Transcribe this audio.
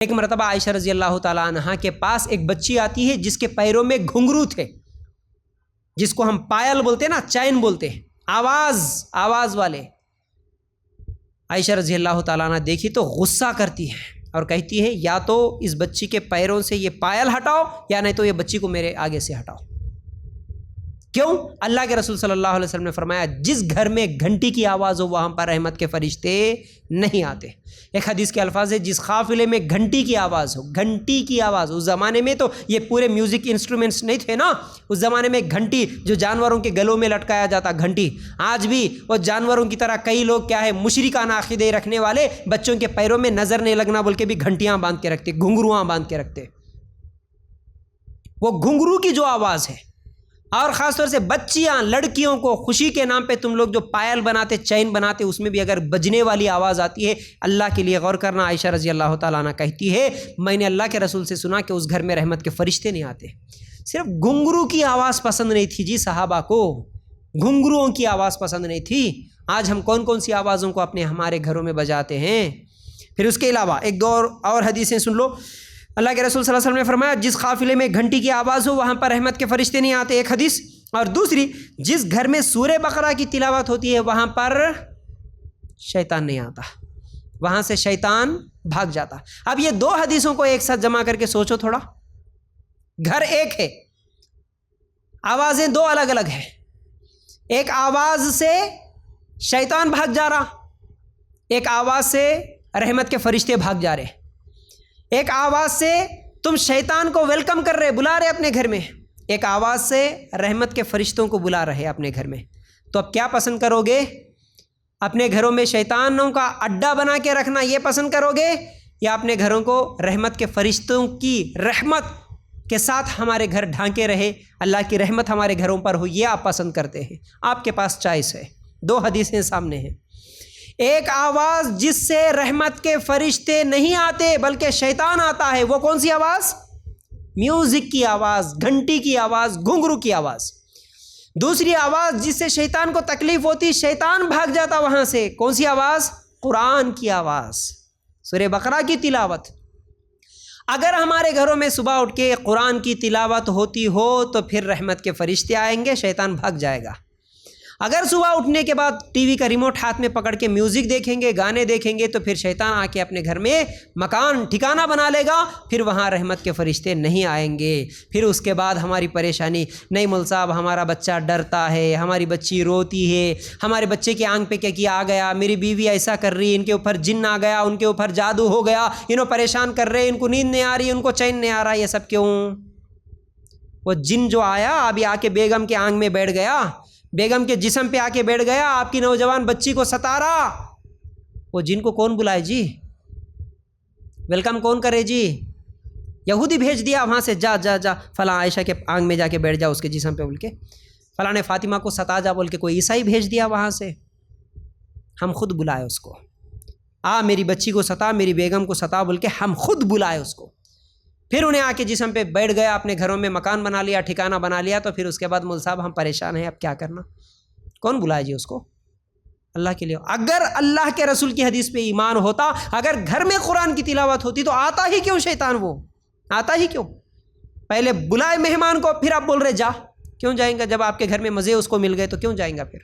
ایک مرتبہ عائشہ رضی اللہ تعالیٰ عنہا کے پاس ایک بچی آتی ہے جس کے پیروں میں گھنگرو تھے، جس کو ہم پائل بولتے ہیں نا، چین بولتے ہیں، آواز والے۔ عائشہ رضی اللہ تعالیٰ عنہ دیکھی تو غصہ کرتی ہے اور کہتی ہے یا تو اس بچی کے پیروں سے یہ پائل ہٹاؤ یا نہیں تو یہ بچی کو میرے آگے سے ہٹاؤ۔ کیوں؟ اللہ کے رسول صلی اللہ علیہ وسلم نے فرمایا جس گھر میں گھنٹی کی آواز ہو وہاں پر رحمت کے فرشتے نہیں آتے۔ ایک حدیث کے الفاظ ہے جس قافلے میں گھنٹی کی آواز ہو، گھنٹی کی آواز، اس زمانے میں تو یہ پورے میوزک انسٹرومنٹس نہیں تھے نا، اس زمانے میں گھنٹی جو جانوروں کے گلوں میں لٹکایا جاتا گھنٹی، آج بھی وہ جانوروں کی طرح کئی لوگ کیا ہے مشرکانہ عقیدے رکھنے والے بچوں کے پیروں میں نظر نہیں لگنا بول کے بھی گھنٹیاں باندھ کے رکھتے، گھنگروਆਂ باندھ کے رکھتے۔ وہ گھنگرو کی جو آواز ہے، اور خاص طور سے بچیاں لڑکیوں کو خوشی کے نام پہ تم لوگ جو پائل بناتے، چین بناتے، اس میں بھی اگر بجنے والی آواز آتی ہے، اللہ کے لیے غور کرنا۔ عائشہ رضی اللہ تعالیٰ عنہ کہتی ہے میں نے اللہ کے رسول سے سنا کہ اس گھر میں رحمت کے فرشتے نہیں آتے۔ صرف گھنگرو کی آواز پسند نہیں تھی جی صحابہ کو، گھنگروؤں کی آواز پسند نہیں تھی۔ آج ہم کون کون سی آوازوں کو ہمارے گھروں میں بجاتے ہیں۔ پھر اس کے علاوہ ایک دو اور حدیثیں سن لو۔ اللہ کے رسول صلی اللہ علیہ وسلم نے فرمایا جس قافلے میں گھنٹی کی آواز ہو وہاں پر رحمت کے فرشتے نہیں آتے، ایک حدیث۔ اور دوسری، جس گھر میں سورہ بقرہ کی تلاوت ہوتی ہے وہاں پر شیطان نہیں آتا، وہاں سے شیطان بھاگ جاتا۔ اب یہ دو حدیثوں کو ایک ساتھ جمع کر کے سوچو تھوڑا، گھر ایک ہے، آوازیں دو الگ الگ ہیں، ایک آواز سے شیطان بھاگ جا رہا، ایک آواز سے رحمت کے فرشتے بھاگ جا رہے، ایک آواز سے تم شیطان کو ویلکم کر رہے، بلا رہے اپنے گھر میں، ایک آواز سے رحمت کے فرشتوں کو بلا رہے اپنے گھر میں۔ تو اب کیا پسند کرو گے؟ اپنے گھروں میں شیطانوں کا اڈا بنا کے رکھنا یہ پسند کرو گے، یا اپنے گھروں کو رحمت کے فرشتوں کی رحمت کے ساتھ ہمارے گھر ڈھانکے رہے، اللہ کی رحمت ہمارے گھروں پر ہو، یہ آپ پسند کرتے ہیں؟ آپ کے پاس چوائس ہے، دو حدیثیں سامنے ہیں۔ ایک آواز جس سے رحمت کے فرشتے نہیں آتے بلکہ شیطان آتا ہے، وہ کون سی آواز؟ میوزک کی آواز، گھنٹی کی آواز، گھنگرو کی آواز۔ دوسری آواز جس سے شیطان کو تکلیف ہوتی، شیطان بھاگ جاتا وہاں سے، کون سی آواز؟ قرآن کی آواز، سورہ بقرہ کی تلاوت۔ اگر ہمارے گھروں میں صبح اٹھ کے قرآن کی تلاوت ہوتی ہو تو پھر رحمت کے فرشتے آئیں گے، شیطان بھاگ جائے گا۔ اگر صبح اٹھنے کے بعد ٹی وی کا ریموٹ ہاتھ میں پکڑ کے میوزک دیکھیں گے، گانے دیکھیں گے، تو پھر شیطان آ کے اپنے گھر میں مکان ٹھکانہ بنا لے گا، پھر وہاں رحمت کے فرشتے نہیں آئیں گے۔ پھر اس کے بعد ہماری پریشانی، نہیں مول صاحب ہمارا بچہ ڈرتا ہے، ہماری بچی روتی ہے، ہمارے بچے کے آنکھ پہ کیا آ گیا، میری بیوی ایسا کر رہی ہے، ان کے اوپر جن آ گیا، ان کے اوپر جادو ہو گیا، انہوں پریشان کر رہے، ان کو نیند نہیں آ رہی، ان کو چین نہیں آ رہا، یہ سب کیوں؟ وہ جن جو آیا ابھی آ کے بیگم کے آنکھ میں بیٹھ گیا، بیگم کے جسم پہ آ کے بیٹھ گیا، آپ کی نوجوان بچی کو ستا رہا، وہ جن کو کون بلائے جی؟ ویلکم کون کرے جی؟ یہودی بھیج دیا وہاں سے، جا جا جا فلاں عائشہ کے آنکھ میں جا کے بیٹھ جا اس کے جسم پہ بول کے، فلاں نے فاطمہ کو ستا جا بول کے کوئی عیسائی بھیج دیا وہاں سے۔ ہم خود بلائے اس کو، میری بچی کو ستا، میری بیگم کو ستا بول کے ہم خود بلائے اس کو، پھر انہیں آ کے جسم پہ بیٹھ گیا، اپنے گھروں میں مکان بنا لیا، ٹھکانہ بنا لیا، تو پھر اس کے بعد مول صاحب ہم پریشان ہیں، اب کیا کرنا؟ کون بلائے جی اس کو؟ اللہ کے لیے۔ اگر اللہ کے رسول کی حدیث پہ ایمان ہوتا، اگر گھر میں قرآن کی تلاوت ہوتی تو آتا ہی کیوں شیطان؟ وہ آتا ہی کیوں؟ پہلے بلائے مہمان کو، پھر آپ بول رہے جا، کیوں جائیں گا؟ جب آپ کے گھر میں مزے اس کو مل گئے تو کیوں جائیں گا پھر؟